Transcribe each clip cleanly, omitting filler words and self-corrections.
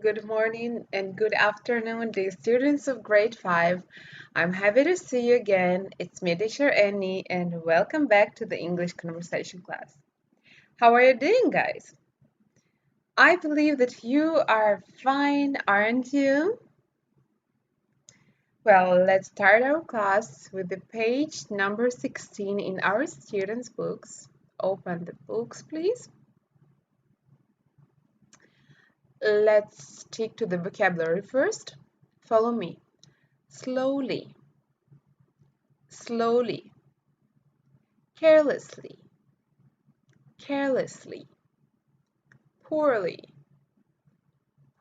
Good morning and good afternoon, dear students of grade 5. I'm happy to see you again. It's me, teacher Annie, and welcome back to the English conversation class. How are you doing, guys? I believe that you are fine, aren't you? Well, let's start our class with the page number 16 in our students' books. Open the books, please. Let's stick to the vocabulary first. Follow me. Slowly, slowly, carelessly, carelessly, poorly,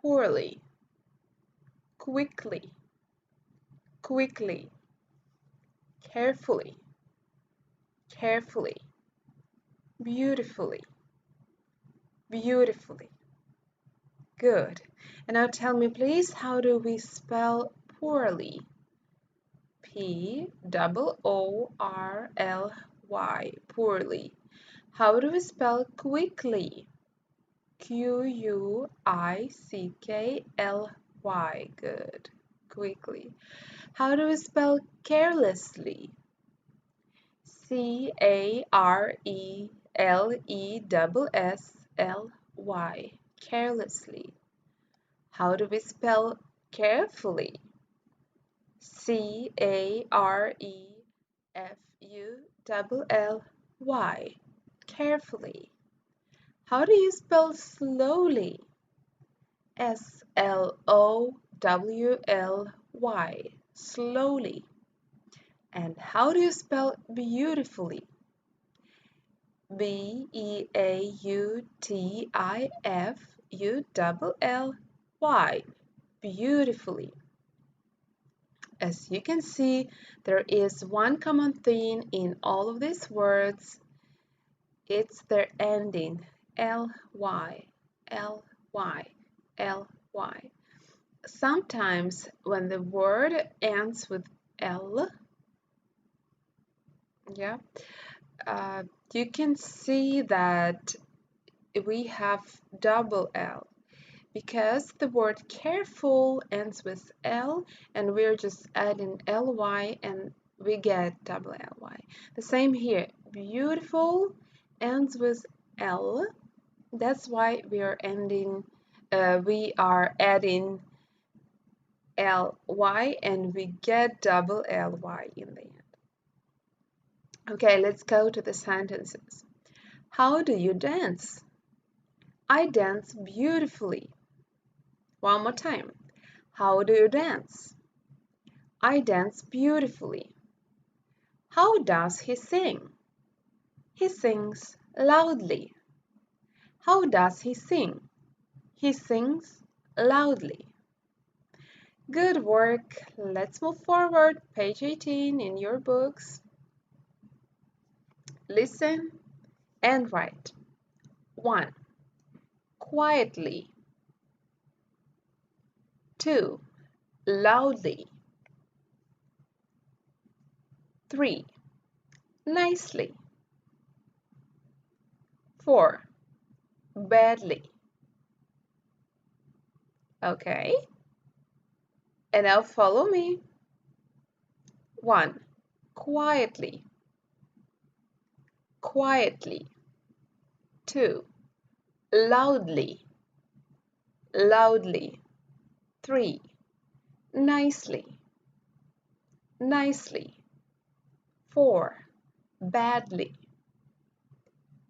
poorly, quickly, quickly, carefully, carefully, beautifully, beautifully. Good. And now tell me, please, how do we spell poorly? Poorly, poorly. How do we spell quickly? Quickly. Good. Quickly. How do we spell carelessly? Carelessly. Carelessly. How do we spell carefully? Carefully. Carefully. How do you spell slowly? Slowly. Slowly. And how do you spell beautifully? Beautifully. Beautifully. As you can see, there is one common theme in all of these words. It's their ending, ly, ly, ly. Sometimes when the word ends with l, yeah, uh, you can see that we have double L because the word careful ends with L and we're just adding ly and we get double ly. The same here, beautiful ends with L. That's why we are adding ly and we get double ly in the end. Okay, let's go to the sentences. How do you dance? I dance beautifully. One more time. How do you dance? I dance beautifully. How does he sing? He sings loudly. How does he sing? He sings loudly. Good work. Let's move forward. Page 18 in your books. Listen and write. 1. Quietly. 2. Loudly. 3. Nicely. 4. Badly. Okay. And now follow me. 1. Quietly. Quietly. 2. Loudly. Loudly. 3. Nicely. Nicely. 4. Badly.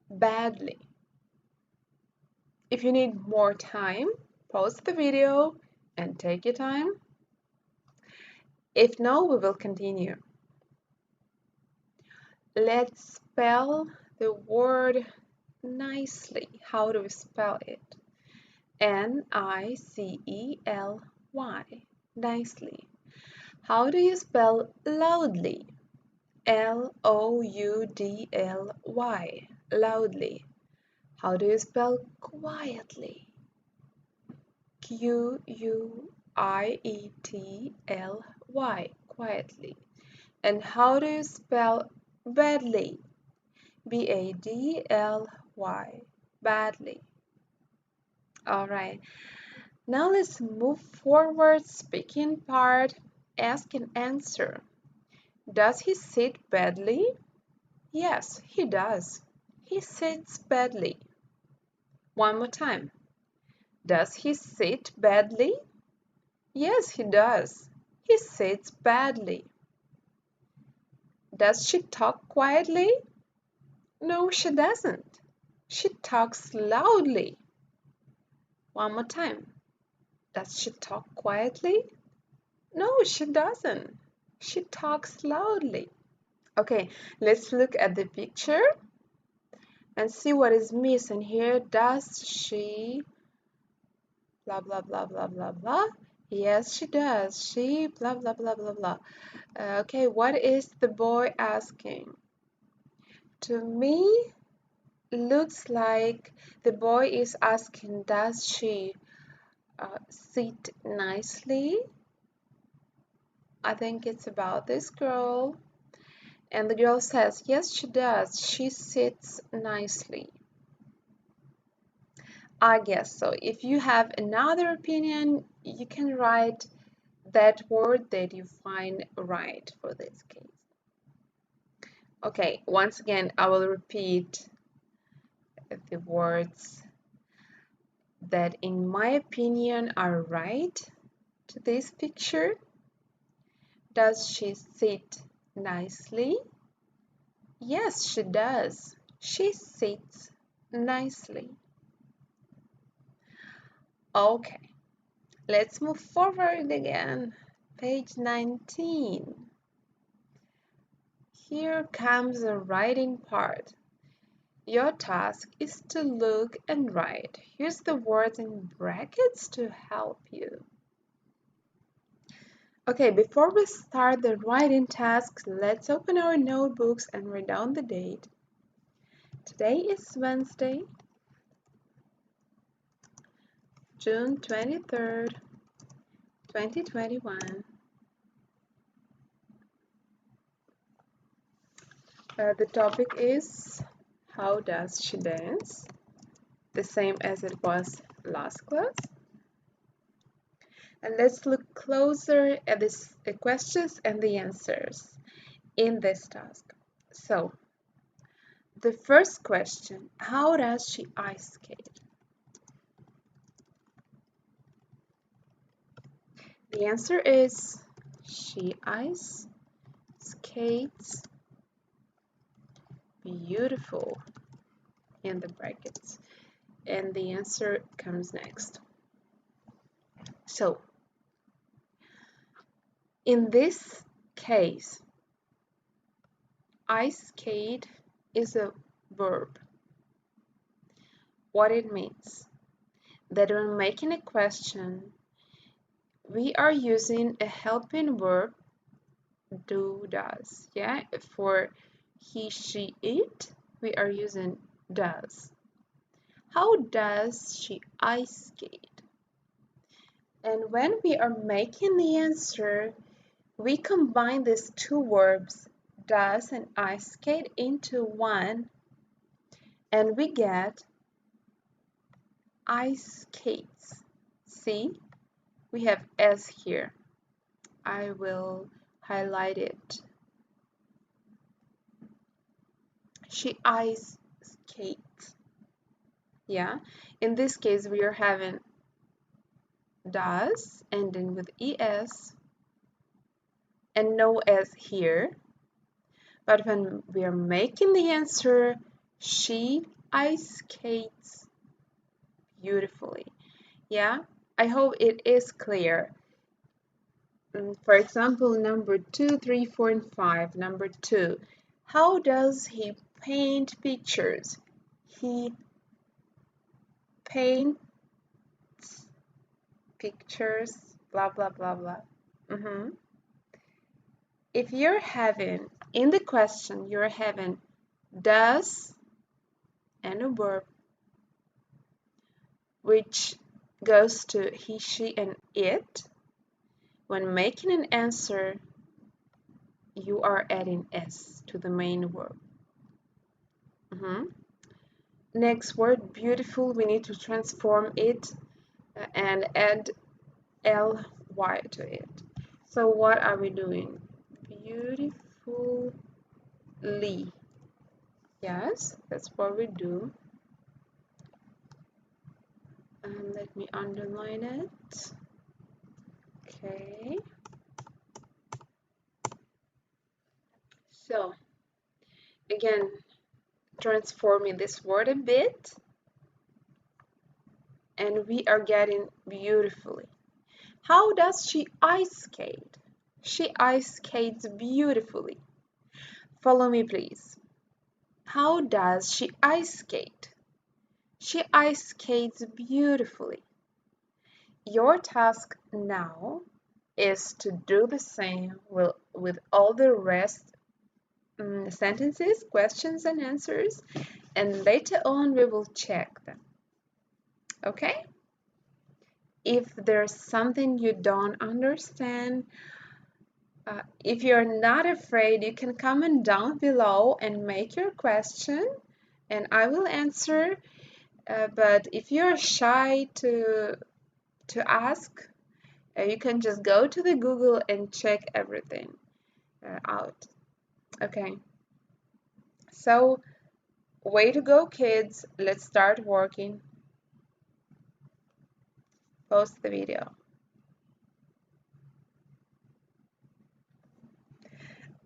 Badly. If you need more time, pause the video and take your time. If no, we will continue. Let's spell the word nicely. How do we spell it? Nicely. Nicely. How do you spell loudly? Loudly. Loudly. How do you spell quietly? Quietly. Quietly. And how do you spell badly? Badly. Badly. All right. Now let's move forward. Speaking part, ask and answer. Does he sit badly? Yes, he does. He sits badly. One more time. Does he sit badly? Yes, he does. He sits badly. Does she talk quietly? No, she doesn't. She talks loudly. One more time. Does she talk quietly? No, she doesn't. She talks loudly. Okay, let's look at the picture and see what is missing here. Does she blah blah blah blah blah blah? Yes, she does. She blah blah blah blah blah. Okay, what is the boy asking? To me, looks like the boy is asking, does she sit nicely? I think it's about this girl. And the girl says, yes, she does. She sits nicely. I guess so. If you have another opinion, you can write that word that you find right for this case. Okay, once again, I will repeat the words that, in my opinion, are right to this picture. Does she sit nicely? Yes, she does. She sits nicely. Okay, let's move forward again. Page 19. Here comes the writing part. Your task is to look and write. Here's the words in brackets to help you. Okay, before we start the writing tasks, let's open our notebooks and write down the date. Today is Wednesday, June 23rd, 2021. The topic is, how does she dance? The same as it was last class. And let's look closer at the questions and the answers in this task. So, the first question, how does she ice skate? The answer is, she ice skates beautiful in the brackets. And the answer comes next. So, in this case, ice skate is a verb. What it means? That when making a question, we are using a helping verb, do, does. Yeah, for he, she, it, we are using does. How does she ice skate? And when we are making the answer, we combine these two verbs, does and ice skate, into one, and we get ice skates. See, we have S here. I will highlight it. She ice skates. Yeah, in this case we are having does ending with es and no s here. But when we are making the answer, she ice skates beautifully. Yeah, I hope it is clear. For example, number 2, 3, 4, and 5. Number 2, how does he paint pictures? He paints pictures, blah, blah, blah, blah. If you're having, in the question, you're having does and a verb, which goes to he, she, and it. When making an answer, you are adding s to the main verb. Next word, beautiful, we need to transform it and add ly to it. So what are we doing? Beautifully. Yes, that's what we do. And let me underline it. Okay. So again, transforming this word a bit, and we are getting beautifully. How does she ice skate? She ice skates beautifully. Follow me, please. How does she ice skate? She ice skates beautifully. Your task now is to do the same with all the rest sentences, questions, and answers, and later on we will check them. Okay? If there's something you don't understand, if you're not afraid, you can comment down below and make your question, and I will answer. But if you're shy to ask, you can just go to the Google and check everything out. Okay. So, way to go, kids. Let's start working. Pause the video.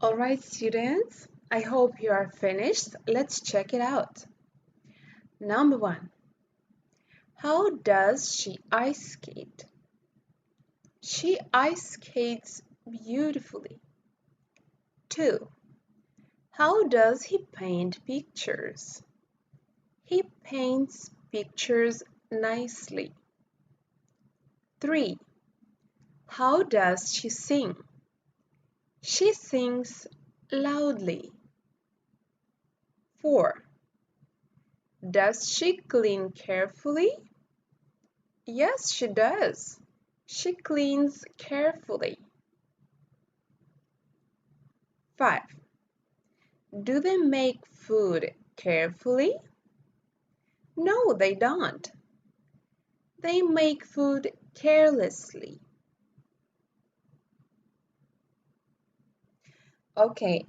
All right, students. I hope you are finished. Let's check it out. Number 1. How does she ice skate? She ice skates beautifully. 2. How does he paint pictures? He paints pictures nicely. 3. How does she sing? She sings loudly. 4. Does she clean carefully? Yes, she does. She cleans carefully. 5. Do they make food carefully? No, they don't. They make food carelessly. Okay,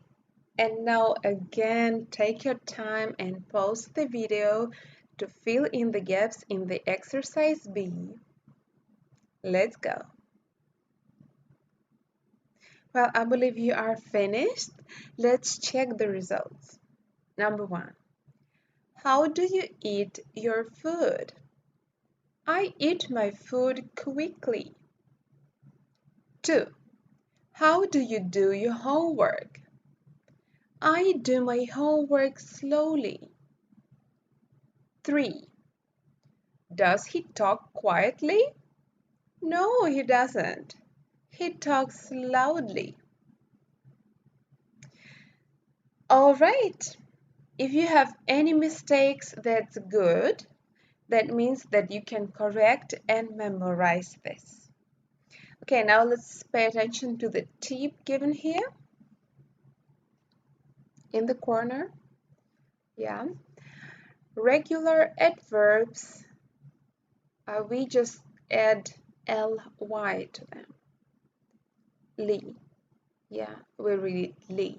and now again, take your time and pause the video to fill in the gaps in the exercise B. Let's go. Well, I believe you are finished. Let's check the results. Number 1. How do you eat your food? I eat my food quickly. 2. How do you do your homework? I do my homework slowly. 3. Does he talk quietly? No, he doesn't. He talks loudly. All right. If you have any mistakes, that's good. That means that you can correct and memorize this. Okay, now let's pay attention to the tip given here in the corner. Yeah. Regular adverbs, we just add ly to them. Ly. Yeah, we read it ly.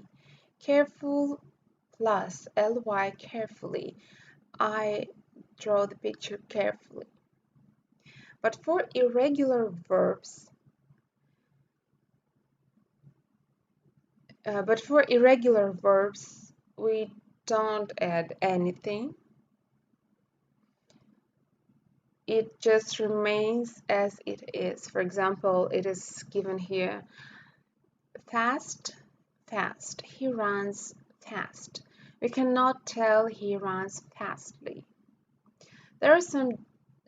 Careful plus ly, carefully. I draw the picture carefully. But for irregular verbs, we don't add anything. It just remains as it is. For example, it is given here, fast, fast. He runs fast. We cannot tell he runs fastly. There are some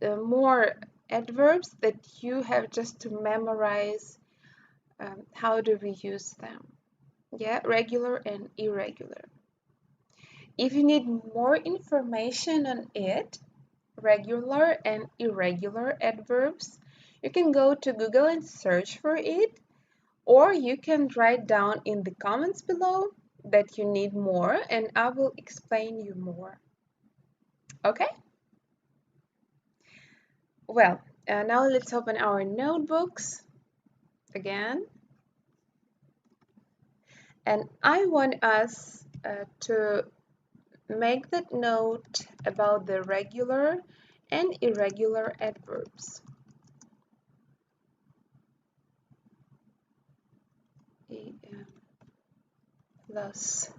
more adverbs that you have just to memorize. How do we use them? Yeah, regular and irregular. If you need more information on it, regular and irregular adverbs, you can go to Google and search for it, or you can write down in the comments below that you need more and I will explain you more. Okay? Well, Now let's open our notebooks again. And I want us to make that note about the regular and irregular adverbs. EM plus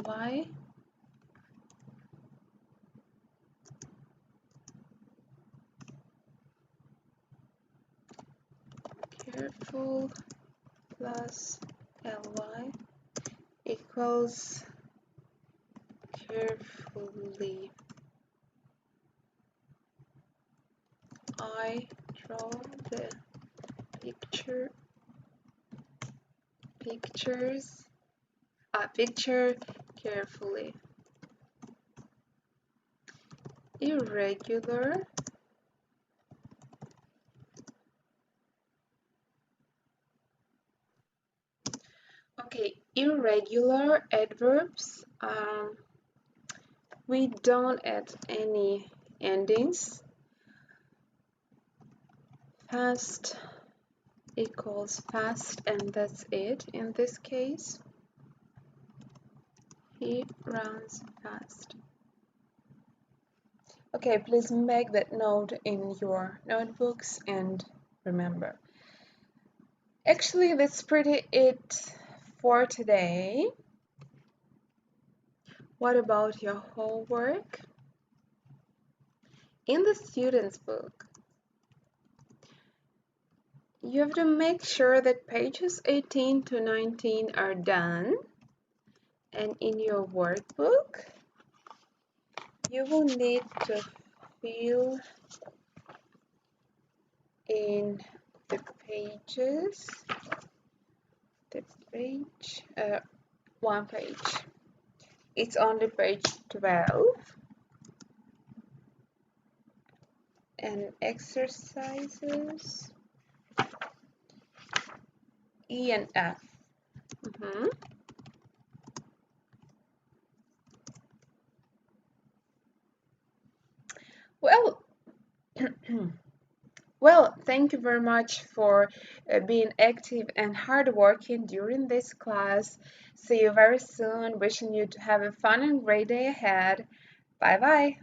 ly. Careful plus ly equals carefully. I draw the picture carefully. Irregular irregular adverbs, we don't add any endings. Fast equals fast, and that's it in this case. He runs fast. Okay, please make that note in your notebooks and remember. Actually, that's pretty it for today. What about your homework? In the student's book, you have to make sure that pages 18 to 19 are done. And in your workbook, you will need to fill in the pages, one page. It's on the page 12. And exercises E and F. Well, well, thank you very much for being active and hardworking during this class. See you very soon. Wishing you to have a fun and great day ahead. Bye bye.